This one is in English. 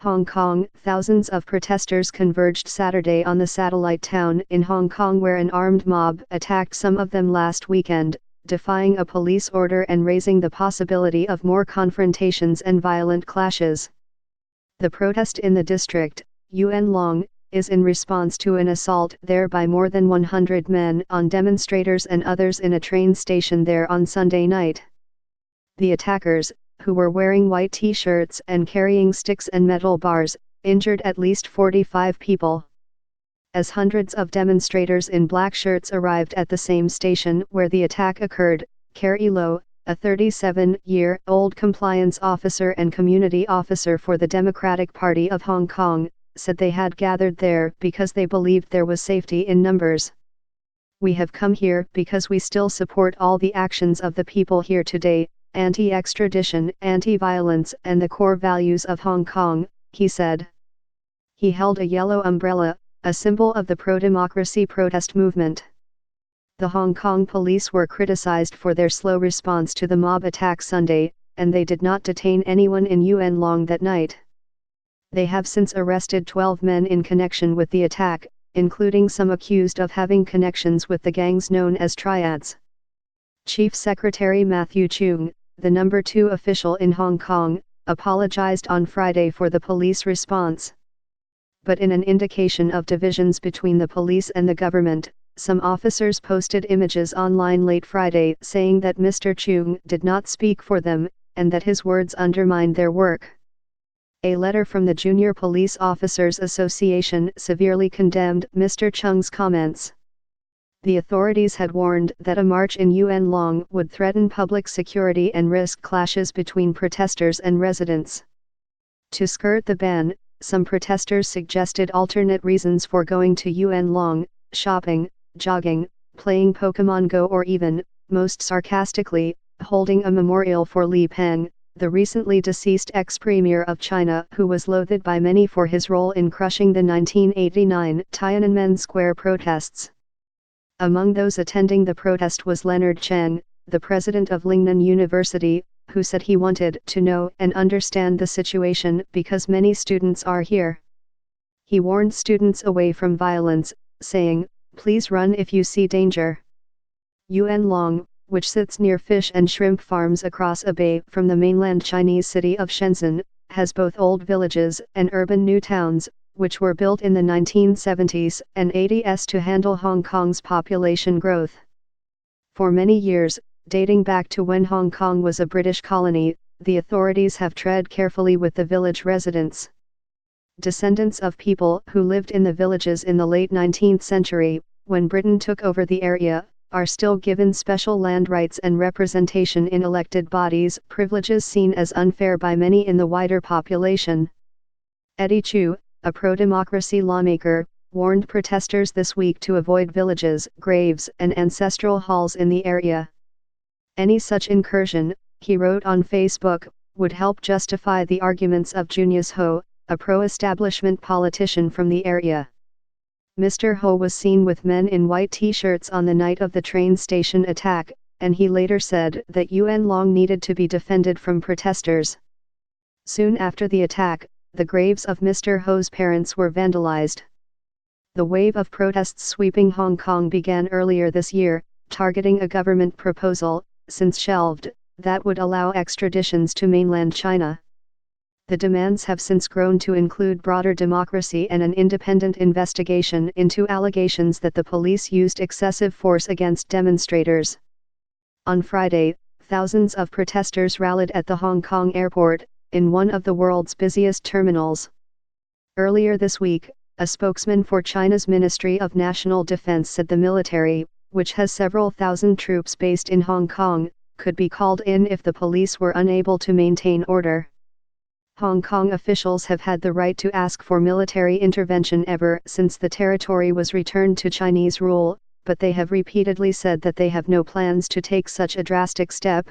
Hong Kong. Thousands of protesters converged Saturday on the satellite town in Hong Kong where an armed mob attacked some of them last weekend, defying a police order and raising the possibility of more confrontations and violent clashes. The protest in the district, Yuen Long, is in response to an assault there by more than 100 men on demonstrators and others in a train station there on Sunday night. The attackers, who were wearing white t-shirts and carrying sticks and metal bars, injured at least 45 people. As hundreds of demonstrators in black shirts arrived at the same station where the attack occurred, Carrie Low, a 37-year-old compliance officer and community officer for the Democratic Party of Hong Kong, said they had gathered there because they believed there was safety in numbers. "We have come here because we still support all the actions of the people here today, anti-extradition, anti-violence and the core values of Hong Kong," he said. He held a yellow umbrella, a symbol of the pro-democracy protest movement. The Hong Kong police were criticized for their slow response to the mob attack Sunday, and they did not detain anyone in Yuen Long that night. They have since arrested 12 men in connection with the attack, including some accused of having connections with the gangs known as triads. Chief Secretary Matthew Cheung, the number 2 official in Hong Kong, apologized on Friday for the police response. But in an indication of divisions between the police and the government, some officers posted images online late Friday saying that Mr. Cheung did not speak for them, and that his words undermined their work. A letter from the Junior Police Officers Association severely condemned Mr. Cheung's comments. The authorities had warned that a march in Yuen Long would threaten public security and risk clashes between protesters and residents. To skirt the ban, some protesters suggested alternate reasons for going to Yuen Long: shopping, jogging, playing Pokemon Go, or even, most sarcastically, holding a memorial for Li Peng, the recently deceased ex-premier of China who was loathed by many for his role in crushing the 1989 Tiananmen Square protests. Among those attending the protest was Leonard Cheng, the president of Lingnan University, who said he wanted to know and understand the situation because many students are here. He warned students away from violence, saying, "Please run if you see danger." Yuen Long, which sits near fish and shrimp farms across a bay from the mainland Chinese city of Shenzhen, has both old villages and urban new towns, which were built in the 1970s and 80s to handle Hong Kong's population growth. For many years, dating back to when Hong Kong was a British colony, the authorities have tread carefully with the village residents. Descendants of people who lived in the villages in the late 19th century, when Britain took over the area, are still given special land rights and representation in elected bodies, privileges seen as unfair by many in the wider population. Eddie Chu, a pro-democracy lawmaker, warned protesters this week to avoid villages, graves, and ancestral halls in the area. Any such incursion, he wrote on Facebook, would help justify the arguments of Junius Ho, a pro-establishment politician from the area. Mr. Ho was seen with men in white t-shirts on the night of the train station attack, and he later said that Yuen Long needed to be defended from protesters. Soon after the attack, the graves of Mr. Ho's parents were vandalized. The wave of protests sweeping Hong Kong began earlier this year, targeting a government proposal, since shelved, that would allow extraditions to mainland China. The demands have since grown to include broader democracy and an independent investigation into allegations that the police used excessive force against demonstrators. On Friday, thousands of protesters rallied at the Hong Kong airport, in one of the world's busiest terminals. Earlier this week, a spokesman for China's Ministry of National Defense said the military, which has several thousand troops based in Hong Kong, could be called in if the police were unable to maintain order. Hong Kong officials have had the right to ask for military intervention ever since the territory was returned to Chinese rule, but they have repeatedly said that they have no plans to take such a drastic step.